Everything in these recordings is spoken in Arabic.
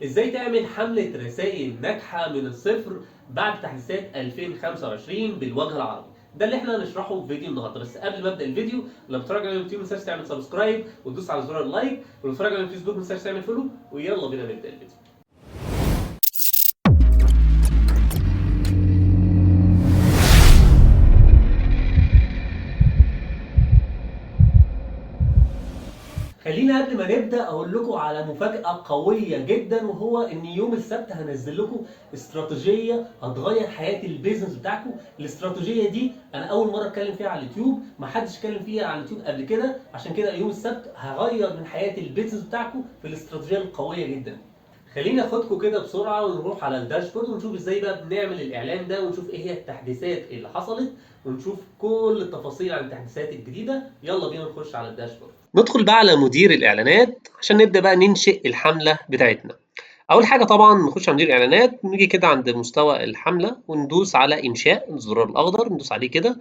ازاي تعمل حملة رسائل ناجحة من الصفر بعد تحديثات 2025 بالوجه العربي؟ ده اللي احنا هنشرحه في فيديو النهارده. بس قبل ما ابدا الفيديو، لو بتتفرج على اليوتيوب ما تنساش تعمل سبسكرايب وتدوس على زرار اللايك، ولو بتتفرج على الفيسبوك ما تنساش تعمل فولو. ويلا بينا نبدا الفيديو. خلينا قبل ما نبدا اقول لكم على مفاجاه قويه جدا، وهو ان يوم السبت هنزل لكم استراتيجيه هتغير حياه البيزنس بتاعكم. الاستراتيجيه دي انا اول مره اتكلم فيها على اليوتيوب، ما حدش اتكلم فيها على اليوتيوب قبل كده، عشان كده يوم السبت هغير من حياه البيزنس بتاعكم في الاستراتيجيه القويه جدا. خلينا ناخدكم كده بسرعه ونروح على الداشبورد ونشوف ازاي بقى بنعمل الاعلان ده، ونشوف ايه هي التحديثات اللي حصلت، ونشوف كل التفاصيل عن التحديثات الجديده. يلا بينا نخش على الداشبورد. ندخل بقى على مدير الاعلانات عشان نبدا بقى ننشئ الحمله بتاعتنا. اول حاجه طبعا نخش على مدير الاعلانات، نيجي كده عند مستوى الحمله وندوس على انشاء، الزرار الاخضر ندوس عليه كده.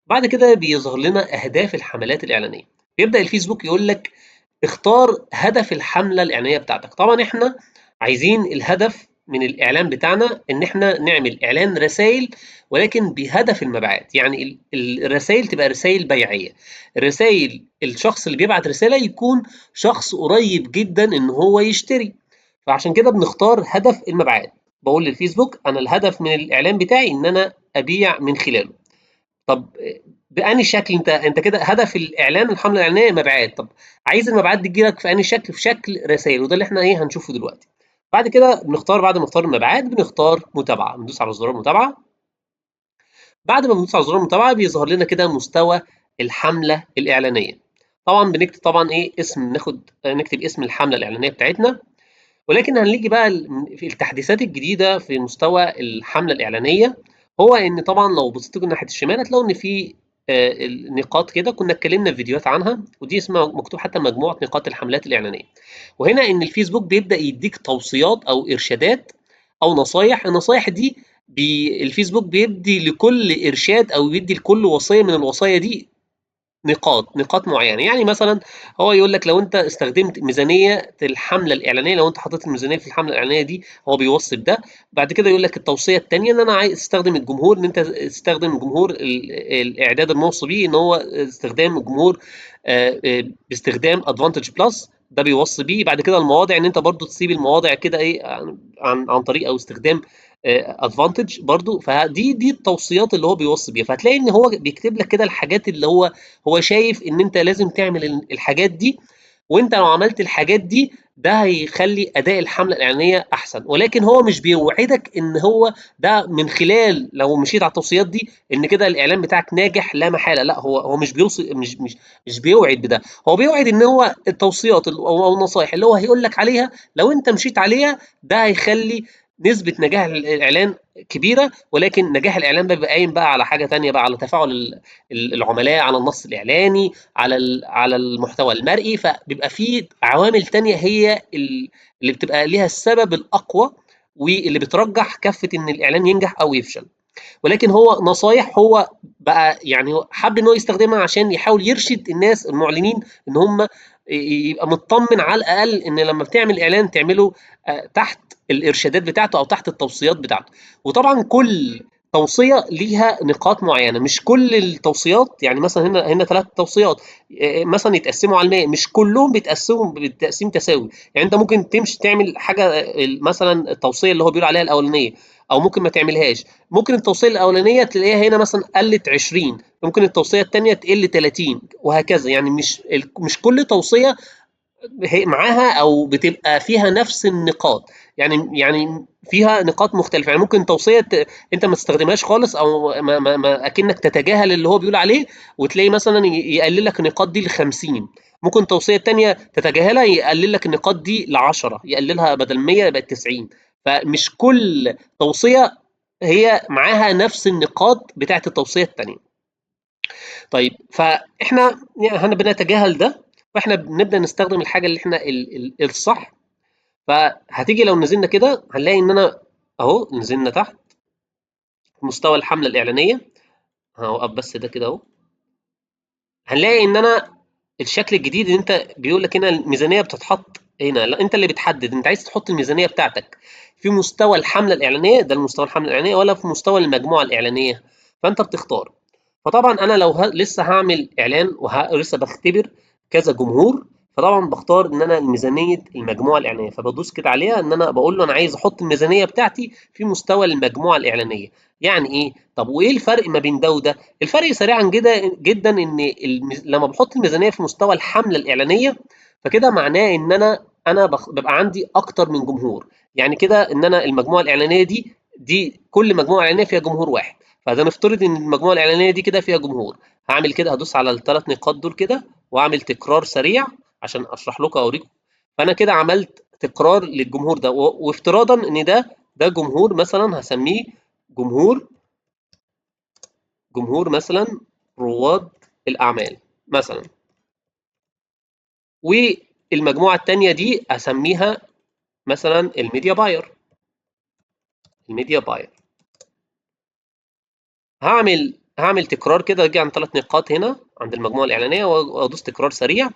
بعد كده بيظهر لنا اهداف الحملات الاعلانيه. بيبدا الفيسبوك يقول لك اختار هدف الحمله الاعلانيه بتاعتك. طبعا احنا عايزين الهدف من الاعلان بتاعنا ان احنا نعمل اعلان رسائل، ولكن بهدف المبيعات. يعني الرسائل تبقى رسائل بيعيه، الرسائل الشخص اللي بيبعت رساله يكون شخص قريب جدا ان هو يشتري. فعشان كده بنختار هدف المبيعات. بقول للفيسبوك انا الهدف من الاعلان بتاعي ان انا ابيع من خلاله. طب بأنهي شكل؟ انت كده هدف الاعلان الحمله الاعلانيه مبيعات. طب عايز المبيعات دي تجيلك في انهي شكل؟ في شكل رسائل، وده اللي احنا ايه هنشوفه دلوقتي. بعد كده بنختار، بعد ما نختار المبيعات بنختار متابعه، بندوس على زرار متابعه. بعد ما بندوس على زرار المتابعه بيظهر لنا كده مستوى الحمله الاعلانيه. طبعا بنكتب طبعا ايه اسم، نكتب اسم الحمله الاعلانيه بتاعتنا. ولكن هنيجي بقى في التحديثات الجديده في مستوى الحمله الاعلانيه، هو ان طبعا لو بصيتوا ناحيه الشمال هتلاقوا ان في النقاط كده كنا اتكلمنا في فيديوهات عنها، ودي اسمها مكتوب حتى مجموعه نقاط الحملات الاعلانيه. وهنا ان الفيسبوك بيبدا يديك توصيات او ارشادات او نصايح. النصايح دي الفيسبوك بيدي لكل ارشاد او بيدي لكل وصيه من الوصايا دي نقاط معينه. يعني مثلا هو يقول لك لو انت استخدمت ميزانيه الحمله الاعلانيه، لو انت حطيت الميزانيه في الحمله الاعلانيه دي، هو بيوصي بده. بعد كده يقول لك التوصيه الثانيه ان انا عايز استخدم الجمهور، ان انت تستخدم الجمهور الاعداد الموصي بيه ان هو استخدام الجمهور باستخدام ادفانتج بلس، ده بيوصي بيه. بعد كده المواضع ان انت برضو تسيب المواضع كده ايه عن طريق او استخدام ادفانتج برضو. فدي التوصيات اللي هو بيوصي بيها. فهتلاقي ان هو بيكتب لك كده الحاجات اللي هو شايف ان انت لازم تعمل الحاجات دي، وانت لو عملت الحاجات دي ده هيخلي اداء الحمله الاعلانيه احسن. ولكن هو مش بيوعدك ان هو ده من خلال لو مشيت على التوصيات دي ان كده الاعلان بتاعك ناجح لا محاله. لا، هو مش بيوصي، مش بيوعد بده. هو بيوعد ان هو التوصيات او النصائح اللي هو هيقول لك عليها لو انت مشيت عليها ده هيخلي نسبة نجاح الإعلان كبيرة. ولكن نجاح الإعلان بيبقى قايم بقى على حاجة تانية بقى، على تفاعل العملاء، على النص الإعلاني، على المحتوى المرئي. فبيبقى في عوامل تانية هي اللي بتبقى ليها السبب الأقوى واللي بترجح كفة إن الإعلان ينجح أو يفشل. ولكن هو نصايح، هو بقى يعني هو حب ان هو يستخدمها عشان يحاول يرشد الناس المعلنين ان هم يبقى مطمن على الاقل ان لما بتعمل اعلان تعمله تحت الارشادات بتاعته او تحت التوصيات بتاعته. وطبعا كل توصيه ليها نقاط معينه، مش كل التوصيات. يعني مثلا هنا 3 توصيات مثلا يتقسموا على 100، مش كلهم بيتقسموا بالتقسيم تساوي. يعني انت ممكن تمشي تعمل حاجه مثلا التوصيه اللي هو بيقول عليها الاولانيه، او ممكن ما تعملهاش. ممكن التوصيه الاولانيه تلاقيها هنا مثلا قلت 20، ممكن التوصيه الثانيه تقل 30، وهكذا. يعني مش كل توصيه معاها او بتبقى فيها نفس النقاط. يعني فيها نقاط مختلفه. يعني ممكن توصيه انت ما تستخدمهاش خالص، او ما اكنك تتجاهل اللي هو بيقول عليه، وتلاقي مثلا يقلل لك النقاط دي ل 50. ممكن توصيه تانية تتجاهلها يقلل لك النقاط دي ل 10، يقللها بدل 100 بقت 90. فمش كل توصيه هي معاها نفس النقاط بتاعه التوصيه الثانيه. طيب فاحنا يعني بنتجاهل ده، واحنا بنبدا نستخدم الحاجه اللي احنا الصح. فهتيجي لو نزلنا كده هنلاقي ان انا اهو نزلنا تحت مستوى الحمله الاعلانيه. هوقف بس ده كده اهو. هنلاقي ان انا الشكل الجديد اللي انت بيقول لك هنا الميزانيه بتتحط هنا لا، انت اللي بتحدد انت عايز تحط الميزانيه بتاعتك في مستوى الحمله الاعلانيه، ده المستوى الحمله الاعلانيه، ولا في مستوى المجموعه الاعلانيه. فانت بتختار. فطبعا انا لو لسه هعمل اعلان ولسه بختبر كذا جمهور، فطبعا بختار ان انا ميزانيه المجموعه الاعلانيه، فبدوس كده عليها ان انا بقول له انا عايز احط الميزانيه بتاعتي في مستوى المجموعه الاعلانيه. يعني ايه؟ طب وايه الفرق ما بين ده وده؟ الفرق سريعا جدا ان لما بحط الميزانيه في مستوى الحمله الاعلانيه، فكده معناه ان انا ببقى عندي اكتر من جمهور. يعني كده ان انا المجموعه الاعلانيه دي كل مجموعه اعلانيه فيها جمهور واحد. فده نفترض ان المجموعه الاعلانيه دي كده فيها جمهور. هعمل كده، هدوس على الثلاث نقاط دول كده واعمل تكرار سريع عشان اشرح لكم اوريكم. فانا كده عملت تكرار للجمهور ده، وافتراضا ان ده جمهور مثلا هسميه جمهور مثلا رواد الاعمال مثلا. والمجموعه الثانيه دي اسميها مثلا الميديا باير. هعمل تكرار كده، اجي عند ثلاث نقاط هنا عند المجموعه الاعلانيه وادوس تكرار سريع.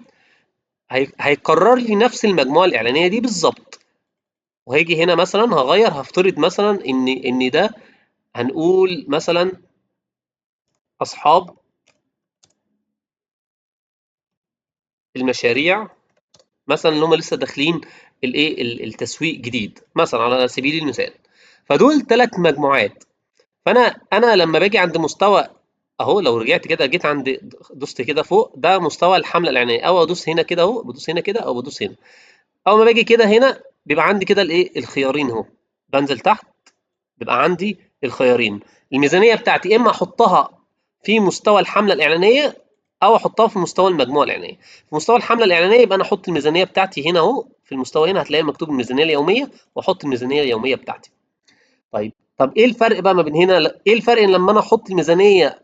هيكرر لي نفس المجموعه الاعلانيه دي بالظبط. وهيجي هنا مثلا هغير، هفترض مثلا ان ده هنقول مثلا اصحاب المشاريع مثلا، اللي هم لسه داخلين التسويق جديد مثلا على سبيل المثال. فدول ثلاث مجموعات. فانا لما باجي عند مستوى اهو، لو رجعت كده جيت عند دوست كده فوق، ده مستوى الحمله الاعلانيه، او ادوس هنا كده اهو، بدوس هنا كده او بدوس هنا. اول ما باجي كده هنا بيبقى عندي كده الخيارين اهو. بنزل تحت بيبقى عندي الخيارين. الميزانيه بتاعتي اما احطها في مستوى الحمله الاعلانيه او احطها في مستوى المجموعه الاعلانيه. في مستوى الحمله الاعلانيه يبقى انا احط الميزانيه بتاعتي هنا اهو، في المستوى هنا هتلاقي مكتوب الميزانيه اليوميه، واحط الميزانيه اليوميه بتاعتي. طب ايه الفرق بقى ما بين هنا، ايه الفرق لما انا احط الميزانيه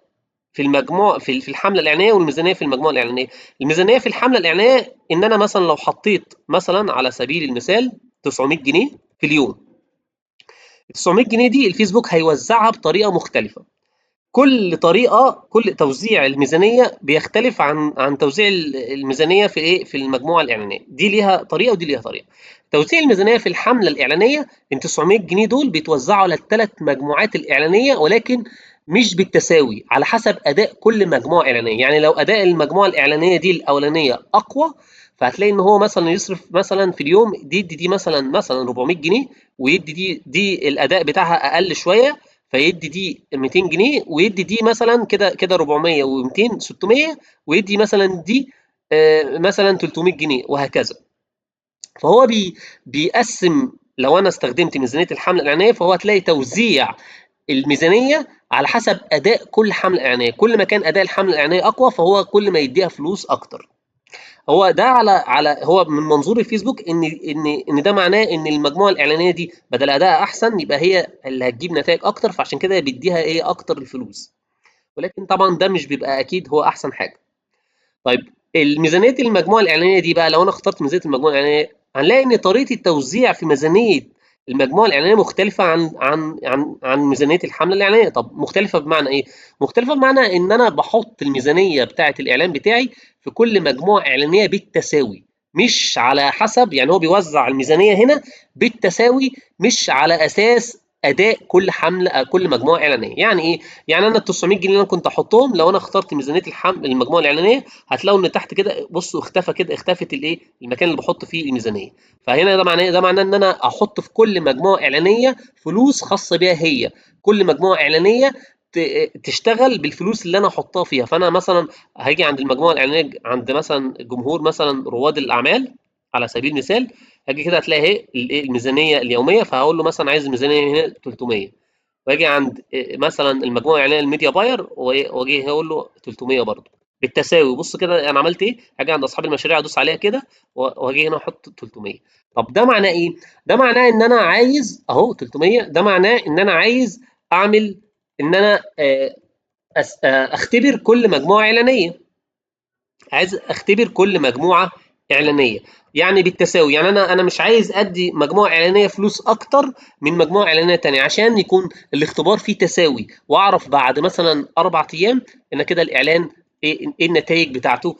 في المجموع في الحمله الاعلانيه والميزانيه في المجموعه الاعلانيه؟ الميزانيه في الحمله الاعلانيه ان انا مثلا لو حطيت مثلا على سبيل المثال 900 جنيه في اليوم، ال 900 جنيه دي الفيسبوك هيوزعها بطريقه مختلفه. كل توزيع الميزانيه بيختلف عن توزيع الميزانيه في في المجموعه الاعلانيه. دي ليها طريقه ودي ليها طريقه. توزيع الميزانيه في الحمله الاعلانيه ال 900 جنيه دول بيتوزعوا على الثلاث مجموعات الاعلانيه، ولكن مش بالتساوي، على حسب اداء كل مجموعه اعلانيه. يعني لو اداء المجموعه الاعلانيه دي الاولانيه اقوى، فهتلاقي ان هو مثلا يصرف مثلا في اليوم دي مثلا 400 جنيه، ويدي دي الاداء بتاعها اقل شويه، فيدي دي 200 جنيه، ويدي دي مثلا كده 400 و200 600، ويدي مثلا دي مثلا 300 جنيه، وهكذا. فهو بيقسم. لو انا استخدمت ميزانيه الحمله الاعلانيه، فهو هتلاقي توزيع الميزانيه على حسب اداء كل حمله اعلانيه. كل ما كان اداء الحمله الاعلانيه اقوى، فهو كل ما يديها فلوس اكتر. هو ده هو من منظور الفيسبوك ان ده معناه ان المجموعه الاعلانيه دي بدل ادائها احسن، يبقى هي اللي هتجيب نتائج اكتر، فعشان كده بيديها اكتر الفلوس. ولكن طبعا ده مش بيبقى اكيد هو احسن حاجه. طيب الميزانيه المجموعه الاعلانيه دي بقى، لو انا اخترت ميزانيه المجموعه الاعلانيه، هنلاقي ان طريقه التوزيع في ميزانيه المجموعه الاعلانيه مختلفه عن ميزانيه الحمله الاعلانيه. طب مختلفه بمعنى ايه؟ مختلفه بمعنى ان انا بحط الميزانيه بتاعه الاعلان بتاعي في كل مجموعه اعلانيه بالتساوي، مش على حسب. يعني هو بيوزع الميزانيه هنا بالتساوي، مش على اساس اداء كل حمله كل مجموعه اعلانيه. يعني ايه؟ يعني انا ال 900 جنيه اللي انا كنت احطهم، لو انا اخترت ميزانيه المجموعه الاعلانيه، هتلاقوا ان تحت كده بصوا اختفى كده، اختفت المكان اللي بحط فيه الميزانيه. فهنا ده معناه ان انا احط في كل مجموعه اعلانيه فلوس خاصه بيها هي. كل مجموعه اعلانيه تشتغل بالفلوس اللي انا احطها فيها. فانا مثلا هاجي عند المجموعه الاعلانيه، عند مثلا جمهور مثلا رواد الاعمال على سبيل المثال، هاجي كده هتلاقي اهي الميزانيه اليوميه، فهقول له مثلا عايز الميزانيه هنا 300. واجي عند مثلا المجموعه الاعلانيه الميديا باير، واجي هقول له 300 برضه بالتساوي. بص كده انا عملت ايه؟ هاجي عند اصحاب المشاريع ادوس عليها كده، واجي هنا احط 300. طب ده معناه ايه؟ ده معناه ان انا عايز اهو 300. ده معناه ان انا عايز اعمل ان انا اختبر كل مجموعه اعلانيه. عايز اختبر كل مجموعه اعلانيه يعني بالتساوي. يعني انا مش عايز ادي مجموعه اعلانيه فلوس اكتر من مجموعه اعلانيه تانية، عشان يكون الاختبار فيه تساوي، واعرف بعد مثلا 4 ايام ان كده الاعلان ايه النتائج بتاعته.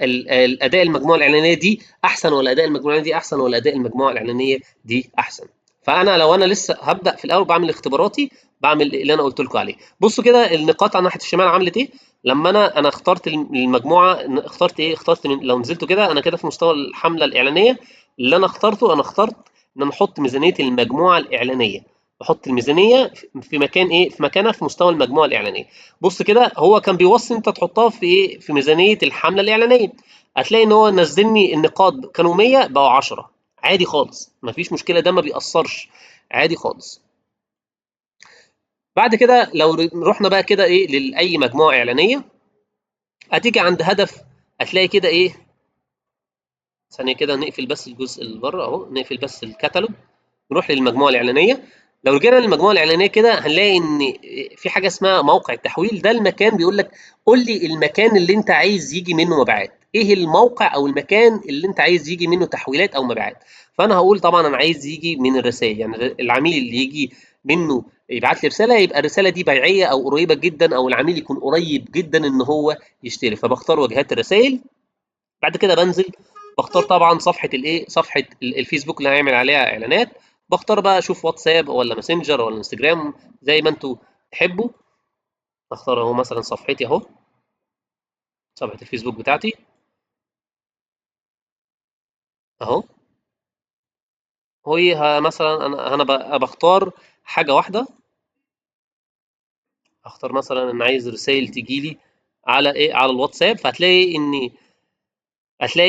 الاداء المجموعه الاعلانيه دي احسن ولا اداء المجموعه دي احسن ولا اداء المجموعه الاعلانيه دي احسن. فانا لو انا لسه هبدا في الاول بعمل اختباراتي، بعمل اللي انا قلت لكم عليه. بصوا كده النقاط على ناحيه الشمال عملت ايه. لما انا اخترت المجموعه، اخترت ايه، اخترت لو نزلتوا كده انا كده في مستوى الحمله الاعلانيه اللي انا اخترته. انا اخترت ان انا احط ميزانيه المجموعه الاعلانيه، احط الميزانيه في مكان ايه، في مكانها في مستوى المجموعه الاعلانيه. بص كده هو كان بيوصي انت تحطها في ايه، في ميزانيه الحمله الاعلانيه. هتلاقي ان هو نزلني النقاط كانوا 100 بقوا 10 عادي خالص، مفيش مشكله، ده ما بيأثرش، عادي خالص. بعد كده لو رحنا بقى كده ايه لاي مجموعه اعلانيه، هتيجي عند هدف، هتلاقي كده ايه، ثانيه كده نقفل بس الجزء اللي بره اهو، نقفل بس الكتالوج، نروح للمجموعه الاعلانيه. لو رجعنا للمجموعه الاعلانيه كده هنلاقي ان في حاجه اسمها موقع التحويل. ده المكان بيقول لك قول لي المكان اللي انت عايز يجي منه مبيعات، ايه الموقع او المكان اللي انت عايز يجي منه تحويلات او مبيعات. فانا هقول طبعا انا عايز يجي من الرسائل، يعني العميل اللي يجي منه يبعت لي رساله يبقى الرساله دي بيعيه او قريبه جدا، او العميل يكون قريب جدا ان هو يشتري. فبختار واجهات الرسائل. بعد كده بنزل بختار طبعا صفحه الايه، صفحه الفيسبوك اللي هيعمل عليها اعلانات. بختار بقى اشوف واتساب ولا ماسنجر ولا انستجرام زي ما انتوا تحبوا. اختار اهو مثلا صفحتي اهو، صفحه الفيسبوك بتاعتي اهو. هي مثلا انا بختار حاجه واحده، اختار مثلا ان عايز رسائل تجي لي على ايه، على الواتساب. فهتلاقي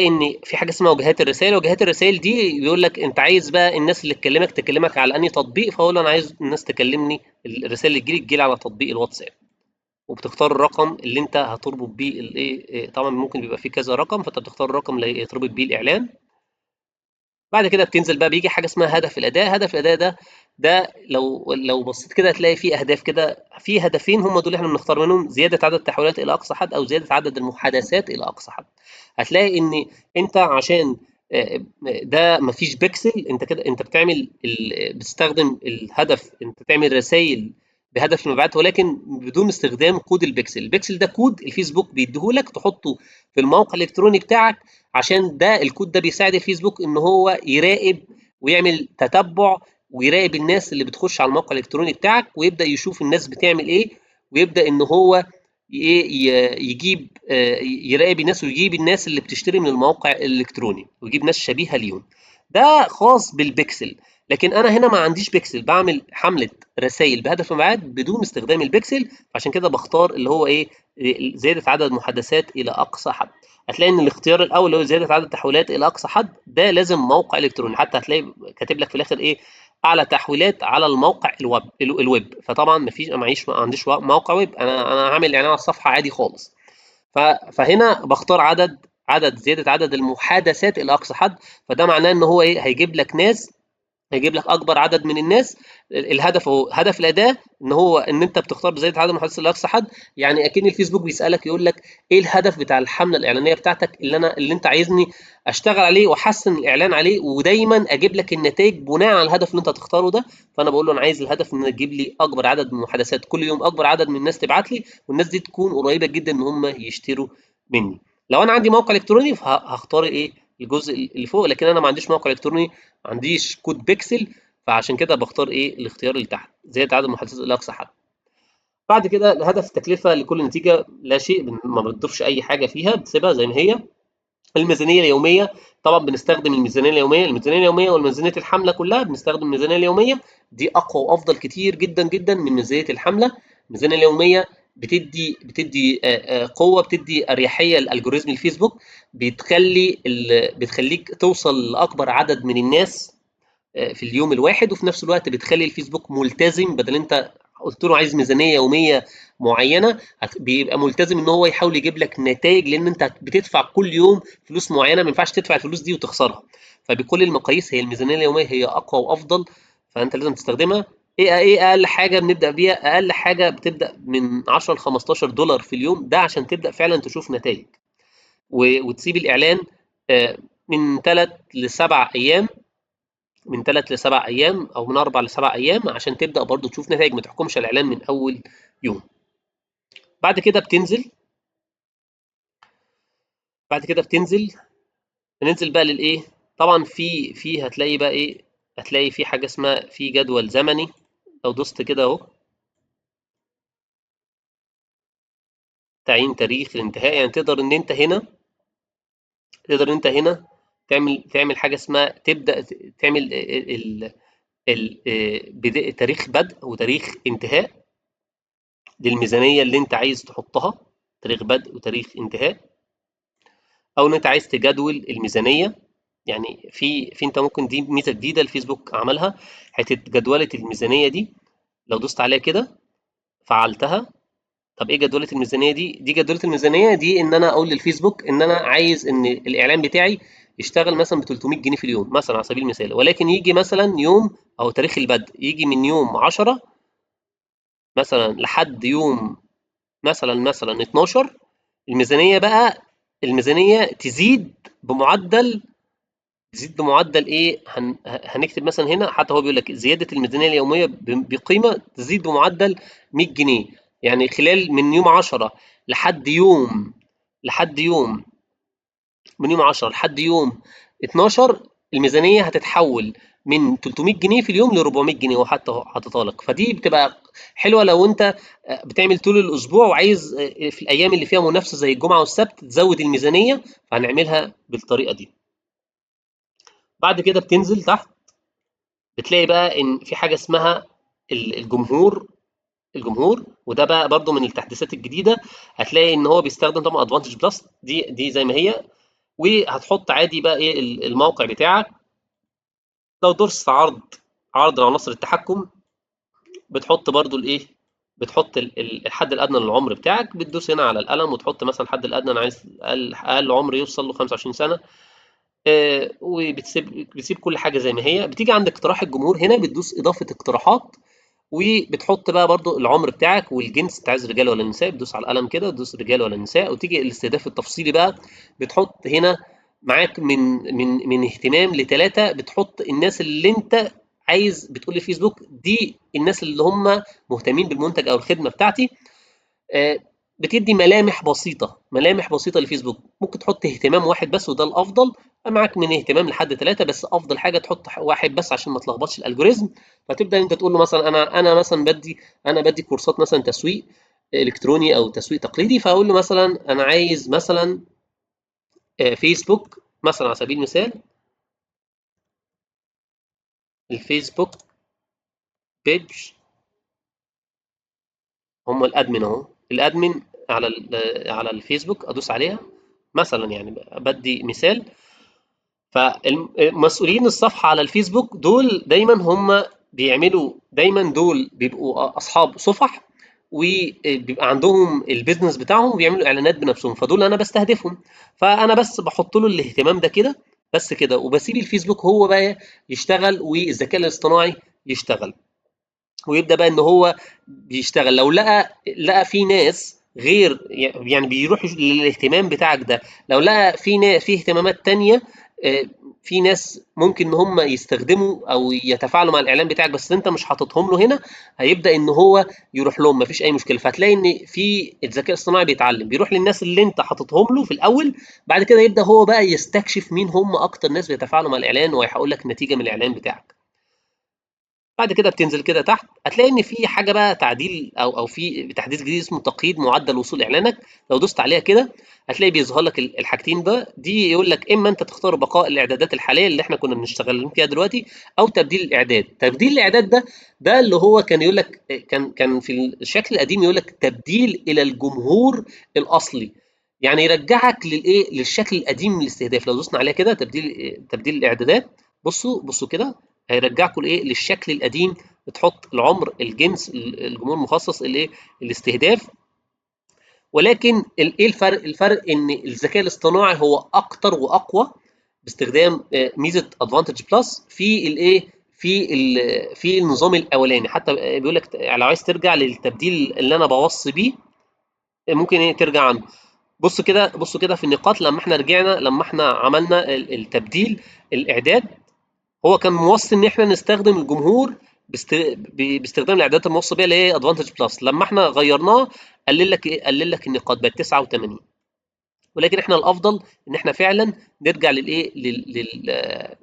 ان في حاجه اسمها وجهات الرسائل. وجهات الرسائل دي بيقول لك انت عايز بقى الناس اللي تكلمك على انهي تطبيق. فاقول له انا عايز الناس تكلمني، الرسائل اللي تجيلي على تطبيق الواتساب. وبتختار الرقم اللي انت هتربط بيه الايه، طبعا ممكن بيبقى فيه كذا رقم، فانت بتختار الرقم اللي يتربط بيه الاعلان. بعد كده بتنزل بقى بيجي حاجه اسمها هدف الاداء. هدف الاداء ده لو بصيت كده هتلاقي فيه اهداف كده، في هدفين هم دول اللي احنا بنختار منهم: زياده عدد التحويلات الى اقصى حد او زياده عدد المحادثات الى اقصى حد. هتلاقي ان انت عشان ده مفيش بيكسل، انت كده انت بتعمل بتستخدم الهدف، انت تعمل رسائل بهدف المبيعات ولكن بدون استخدام كود البيكسل. البيكسل ده كود الفيسبوك بيديهولك تحطه في الموقع الالكتروني بتاعك، عشان ده الكود ده بيساعد الفيسبوك ان هو يراقب ويعمل تتبع ويراقب الناس اللي بتخش على الموقع الالكتروني بتاعك، ويبدا يشوف الناس بتعمل ايه، ويبدا ان هو يجيب يراقب الناس ويجيب الناس اللي بتشتري من الموقع الالكتروني ويجيب ناس شبيهه ليهم. ده خاص بالبيكسل. لكن انا هنا ما عنديش بيكسل، بعمل حمله رسائل بهدف المبيعات بدون استخدام البيكسل. عشان كده بختار اللي هو ايه، زياده عدد المحادثات الى اقصى حد. هتلاقي ان الاختيار الاول اللي هو زياده عدد التحويلات الى اقصى حد ده لازم موقع الكتروني، حتى هتلاقي كاتب لك في الاخر ايه، اعلى تحويلات على الموقع الويب. فطبعا ما عنديش موقع ويب، انا هعمل اعلان على الصفحه عادي خالص. فهنا بختار عدد زياده عدد المحادثات الى اقصى حد. فده معناه ان هو ايه، هيجيب لك ناس، هيجيب لك اكبر عدد من الناس. الهدف هو هدف الاداه، ان انت بتختار بزياده عدد المحادثات لاقصى حد. يعني اكن الفيسبوك بيسالك يقول لك ايه الهدف بتاع الحمله الاعلانيه بتاعتك اللي انت عايزني اشتغل عليه واحسن الاعلان عليه، ودايما اجيب لك النتائج بناء على الهدف اللي انت تختاره ده. فانا بقول له انا عايز الهدف ان تجيب لي اكبر عدد من المحادثات كل يوم، اكبر عدد من الناس تبعت لي، والناس دي تكون قريبه جدا ان هم يشتروا مني. لو انا عندي موقع الكتروني فهختار ايه، الجزء اللي فوق. لكن انا ما عنديش موقع الكتروني، ما عنديش كود بيكسل، فعشان كده بختار ايه، الاختيار اللي تحت زياده عدد المحادثات الى اقصى حد. بعد كده الهدف التكلفه لكل نتيجه لا شيء، ما بنضيفش اي حاجه فيها، بتسيبها زي ما هي. الميزانيه اليوميه طبعا بنستخدم الميزانيه اليوميه. والميزانيه الحمله كلها بنستخدم الميزانيه اليوميه، دي اقوى وافضل كتير جدا جدا من ميزانيه الحمله. الميزانيه اليوميه بتدي قوه، بتدي اريحيه لالجوريزم الفيسبوك، بتخليك توصل لاكبر عدد من الناس في اليوم الواحد. وفي نفس الوقت بتخلي الفيسبوك ملتزم، بدل انت قلت له عايز ميزانيه يوميه معينه بيبقى ملتزم ان هو يحاول يجيب لك نتائج، لان انت بتدفع كل يوم فلوس معينه، ما ينفعش تدفع الفلوس دي وتخسرها. فبكل المقاييس هي الميزانيه اليوميه هي اقوى وافضل، فانت لازم تستخدمها. ايه اقل حاجه بنبدا بيها؟ اقل حاجه بتبدا من 10 ل 15 دولار في اليوم، ده عشان تبدا فعلا تشوف نتائج. وتسيب الاعلان من 3 ل 7 ايام، من 3 ل7 ايام او من 4 ل7 ايام عشان تبدا برضو تشوف نتائج، ما تحكمش على الاعلان من اول يوم. بعد كده بتنزل بعد كده بننزل بقى للايه. طبعا في هتلاقي بقى ايه، هتلاقي في حاجه اسمها في جدول زمني. لو دوست كده اهو، تعيين تاريخ الانتهاء، يعني تقدر ان انت هنا تعمل حاجه اسمها تبدا تعمل تاريخ بدء وتاريخ انتهاء للميزانيه اللي انت عايز تحطها، تاريخ بدء وتاريخ انتهاء. او ان انت عايز تجدول الميزانيه، يعني في انت ممكن، دي ميزه جديده الفيسبوك عملها، حته جدوله الميزانيه دي. لو دوست عليها كده فعلتها. طب ايه جدولة الميزانية دي؟ دي جدولة الميزانية دي ان انا اقول للفيسبوك ان انا عايز ان الاعلان بتاعي يشتغل مثلا ب 300 جنيه في اليوم مثلا على سبيل المثال، ولكن يجي مثلا يوم او تاريخ البدء يجي من يوم 10 مثلا لحد يوم مثلا 12. الميزانية بقى، الميزانية تزيد بمعدل ايه، هنكتب مثلا هنا، حتى هو بيقول لك زياده الميزانيه اليوميه بقيمه تزيد بمعدل 100 جنيه. يعني خلال من يوم 10 لحد يوم لحد يوم من يوم 10 لحد يوم 12 الميزانيه هتتحول من 300 جنيه في اليوم ل 400 جنيه، وحتى حاططها لك. فدي بتبقى حلوه لو انت بتعمل طول الاسبوع وعايز في الايام اللي فيها منافسه زي الجمعه والسبت تزود الميزانيه، فهنعملها بالطريقه دي. بعد كده بتنزل تحت، بتلاقي بقى ان في حاجه اسمها الجمهور. وده بقى برضو من التحديثات الجديده. هتلاقي ان هو بيستخدم طبعا ادفانتج بلس، دي زي ما هي. وهتحط عادي بقى ايه الموقع بتاعك. لو درست عرض عناصر التحكم، بتحط برضو الايه، بتحط الحد الادنى للعمر بتاعك. بتدوس هنا على القلم وتحط مثلا الحد الادنى، انا عايز اقل عمر يوصل له 25 سنه. بتسيب كل حاجه زي ما هي. بتيجي عند اقتراح الجمهور هنا، بتدوس اضافه اقتراحات، وبتحط بقى برضو العمر بتاعك والجنس، انت عايز رجال ولا نساء، بتدوس على القلم كده تدوس رجال ولا نساء. وتيجي الاستهداف التفصيلي بقى، بتحط هنا معاك من اهتمام لثلاثه، بتحط الناس اللي انت عايز، بتقول لفيسبوك دي الناس اللي هم مهتمين بالمنتج او الخدمه بتاعتي. آه، بتدي ملامح بسيطه لفيسبوك. ممكن تحط اهتمام واحد بس وده الافضل، معاك من اهتمام لحد ثلاثه، بس افضل حاجه تحط واحد بس عشان ما تلخبطش الالجوريزم. فتبدا انت تقول له مثلا انا مثلا بدي كورسات مثلا تسويق الكتروني او تسويق تقليدي، فاقول له مثلا انا عايز مثلا فيسبوك مثلا على سبيل المثال، الفيسبوك بيج. هم الادمن اهو، الادمن على الفيسبوك، ادوس عليها مثلا، يعني بدي مثال. فالمسؤولين الصفحه على الفيسبوك دول دايما هم بيعملوا، دايما دول بيبقوا اصحاب صفح، وبيبقى عندهم البيزنس بتاعهم وبيعملوا اعلانات بنفسهم، فدول انا بستهدفهم. فانا بس بحط له الاهتمام ده كده، بس كده، وبسيب الفيسبوك هو بقى يشتغل والذكاء الاصطناعي يشتغل. ويبدا بقى ان هو بيشتغل. لو لقى في ناس غير، يعني بيروح للاهتمام بتاعك ده، لو لقى في اهتمامات تانية، آه، في ناس ممكن ان هم يستخدموا او يتفاعلوا مع الاعلان بتاعك بس انت مش حاططهم له هنا، هيبدا ان هو يروح لهم، مفيش اي مشكله. فهتلاقي ان في الذكاء الاصطناعي بيتعلم، بيروح للناس اللي انت حاططهم له في الاول، بعد كده يبدا هو بقى يستكشف مين هم اكتر ناس بيتفاعلوا مع الاعلان، وهيحول لك نتيجه من الاعلان بتاعك. بعد كده بتنزل كده تحت، هتلاقي ان في حاجه بقى تعديل او في تحديث جديد اسمه تقييد معدل وصول اعلانك. لو دوست عليها كده هتلاقي بيظهر لك الحاجتين ده. دي يقول لك اما انت تختار بقاء الاعدادات الحاليه اللي احنا كنا بنشتغل فيها دلوقتي، او تبديل الاعداد. تبديل الاعداد ده اللي هو كان يقول لك، كان في الشكل القديم يقول لك تبديل الى الجمهور الاصلي، يعني يرجعك للشكل القديم من الاستهداف. لو دوسنا عليها كده تبديل الاعدادات، بصوا كده هيرجعكم للشكل القديم. بتحط العمر، الجنس، الجمهور المخصص، الاستهداف. ولكن ايه الفرق ان الذكاء الاصطناعي هو اكتر واقوى باستخدام ميزه ادفانتج بلس في النظام الاولاني. حتى بيقول لك لو عايز ترجع للتبديل اللي انا بوصي بيه، ممكن ترجع عنه. بصوا كده في النقاط، لما احنا عملنا التبديل الاعداد، هو كان موصي ان احنا نستخدم الجمهور باستخدام الاعدادات الموصى بيها اللي هي ادفانتج بلس. لما احنا غيرناه قلل لك النقاط بقت 89. ولكن احنا الافضل ان احنا فعلا نرجع للايه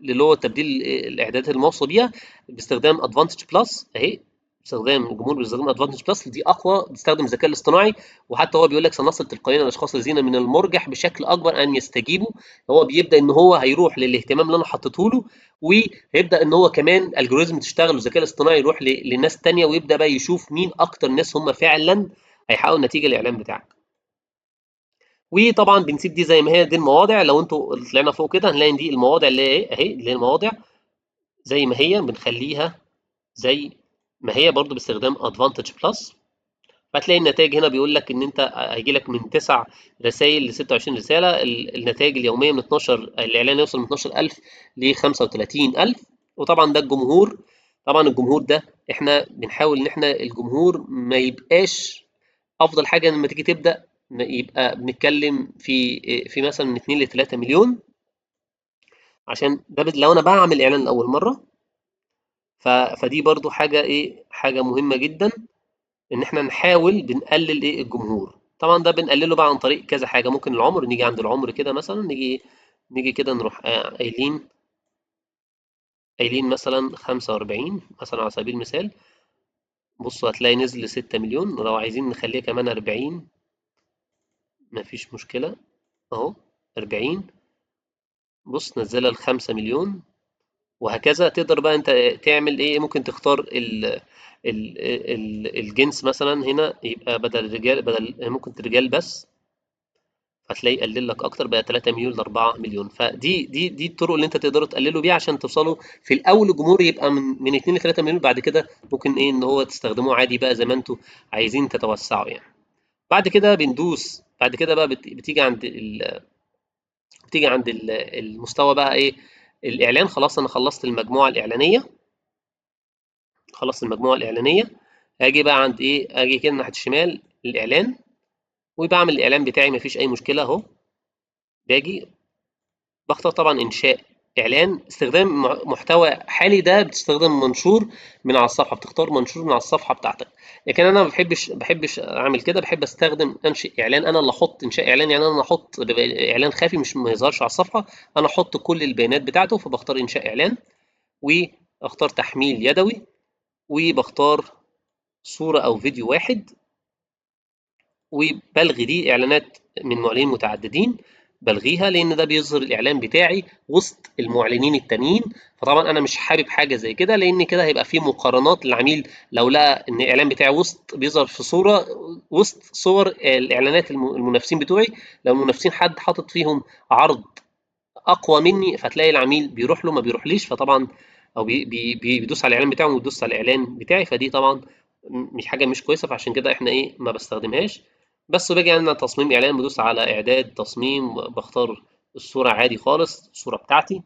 اللي هو تبديل الاعدادات الموصى بيها باستخدام ادفانتج بلس اهي. باستخدام الجمهور بيستخدم ادفانتج بلس دي اقوى، بتستخدم الذكاء الاصطناعي. وحتى هو بيقول لك سنصل تلقائيا الاشخاص الذين من المرجح بشكل اكبر ان يستجيبوا. هو بيبدا ان هو هيروح للاهتمام اللي انا حطيته له، وهيبدا ان هو كمان الجوريزم تشتغل والذكاء الاصطناعي يروح لناس ثانيه، ويبدا بقى يشوف مين اكتر ناس هم فعلا هيحققوا النتيجه الاعلان بتاعك. وطبعا بنسيب دي زي ما هي، دي المواضع. لو انتوا طلعنا فوق كده هنلاقي دي المواضع اللي هي اهي، اللي هي المواضع زي ما هي بنخليها زي ما هي برضو باستخدام ادفانتج بلس. هتلاقي النتائج هنا بيقول لك ان انت هيجي لك من 9 رسائل ل 26 رساله. النتائج اليوميه من 12، الاعلان يوصل من 12000 ل 35000. وطبعا ده الجمهور. طبعا الجمهور ده احنا بنحاول ان احنا الجمهور ما يبقاش افضل حاجه لما تيجي تبدا، يبقى بنتكلم في مثلا من 2 ل 3 مليون، عشان ده لو انا بعمل اعلان لاول مره. فدي برضو حاجه ايه، حاجه مهمه جدا ان احنا نحاول بنقلل ايه الجمهور. طبعا ده بنقلله بقى عن طريق كذا حاجه. ممكن العمر، نيجي عند العمر كده مثلا، نيجي كده نروح قايلين مثلا 45 مثلا على سبيل المثال. بصوا هتلاقي نزل ل 6 مليون. ولو عايزين نخليه كمان 40 مفيش مشكله اهو 40. بص نزلها ل 5 مليون. وهكذا تقدر بقى انت تعمل ايه. ممكن تختار الجنس مثلا هنا يبقى بدل رجال، بدل ممكن رجال بس، هتلاقيه يقلل لك اكتر بقى 3 مليون ل 4 مليون. فدي الطرق اللي انت تقدروا تقللوا بيها عشان توصلوا في الاول الجمهور يبقى من 2 ل 3 مليون. بعد كده ممكن ايه ان هو تستخدموه عادي بقى زي ما انتوا عايزين تتوسعوا يعني. بعد كده بندوس، بعد كده بقى بتيجي عند المستوى بقى ايه الاعلان. خلاص انا خلصت المجموعه الاعلانيه، خلصت المجموعه الاعلانيه. اجي بقى عند ايه، اجي كده ناحيه الشمال الاعلان، وبعمل الاعلان بتاعي مفيش اي مشكله اهو. باجي بختار طبعا انشاء اعلان. استخدام محتوى حالي ده بتستخدم منشور من على الصفحه، بتختار منشور من على الصفحه بتاعتك. لكن انا ما بحبش اعمل كده، بحب استخدم انشئ اعلان. انا اللي احط انشاء اعلان، يعني انا اللي احط بيبقى اعلان خافي مش ما يظهرش على الصفحه. انا احط كل البيانات بتاعته. فبختار انشاء اعلان، واختار تحميل يدوي، وبختار صوره او فيديو واحد، وبلغي دي اعلانات من معلنين متعددين. بلغيها لان ده بيظهر الاعلان بتاعي وسط المعلنين التانيين. فطبعا انا مش حابب حاجه زي كده، لان كده هيبقى في مقارنات للعميل. لو لقى ان الاعلان بتاعي وسط بيظهر في صوره وسط صور الاعلانات المنافسين بتوعي، لو المنافسين حد حاطط فيهم عرض اقوى مني، فتلاقي العميل بيروح له ما بيروحليش. فطبعا او بيدوس على الاعلان بتاعه ويدوس على الاعلان بتاعي. فدي طبعا مش حاجه مش كويسه. فعشان كده احنا ايه ما بستخدمهاش. بس باجي انا تصميم اعلان، بدوس على اعداد تصميم، بختار الصوره عادي خالص، الصوره بتاعتي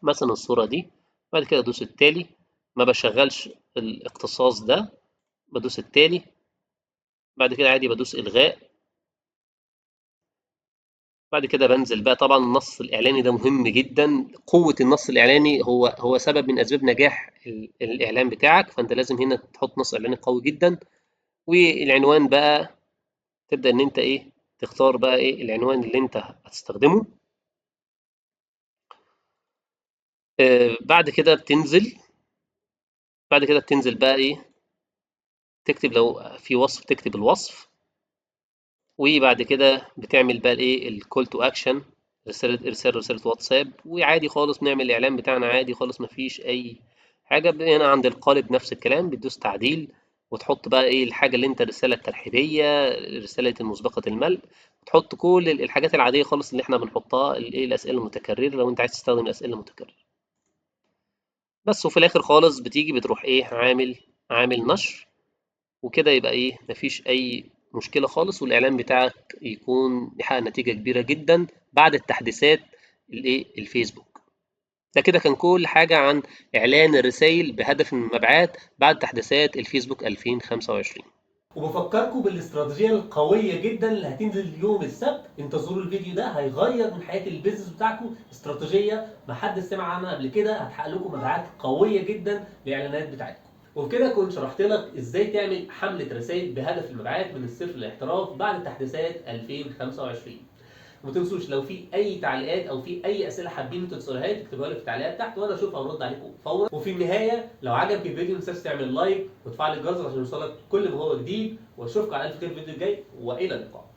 مثلا الصوره دي. بعد كده ادوس التالي، ما بشغلش الاختصاص ده، بدوس التالي. بعد كده عادي بدوس الغاء. بعد كده بنزل بقى. طبعا النص الاعلاني ده مهم جدا. قوه النص الاعلاني هو سبب من اسباب نجاح الاعلان بتاعك. فانت لازم هنا تحط نص اعلاني قوي جدا. والعنوان بقى تبدا ان انت ايه تختار بقى ايه العنوان اللي انت هتستخدمه. بعد كده بتنزل، بعد كده بتنزل بقى ايه تكتب لو في وصف تكتب الوصف. وبعد كده بتعمل بقى الايه الكول تو اكشن، رسالة واتساب. وعادي خالص بنعمل الاعلان بتاعنا عادي خالص مفيش اي حاجه. هنا عند القالب نفس الكلام، بتدوس تعديل وتحط بقى ايه الحاجه اللي انت الرساله الترحيبيه، رساله المسبقه الملء. تحط كل الحاجات العاديه خالص اللي احنا بنحطها، الايه الاسئله المتكرره لو انت عايز تستخدم الاسئله المتكرره بس. وفي الاخر خالص بتيجي بتروح ايه عامل نشر. وكده يبقى ايه مفيش اي مشكله خالص، والاعلان بتاعك يكون يحقق نتيجه كبيره جدا بعد التحديثات الايه الفيسبوك. ده كده كان كل حاجه عن اعلان الرسائل بهدف المبيعات بعد تحديثات الفيسبوك 2025. وبفكركم بالاستراتيجيه القويه جدا اللي هتنزل يوم السبت. انتظروا الفيديو ده، هيغير من حياه البيزنس بتاعكم. استراتيجيه ما حد سمع عنها قبل كده، هتحقق لكم مبيعات قويه جدا للاعلانات بتاعتكم. وبكده كنت شرحت لك ازاي تعمل حمله رسائل بهدف المبيعات من الصفر للاحتراف بعد تحديثات 2025. وما تنسوش لو في اي تعليقات او في اي اسئله حابين انتوا تسالوها لي تكتبوها لي في التعليقات تحت وانا اشوفها وارد عليكم فورا. وفي النهايه لو عجبك الفيديو ما تنساش تعمل لايك وتفعل الجرس عشان يوصلك كل ما هو جديد، واشوفكم على الف خير في الفيديو الجاي والى اللقاء.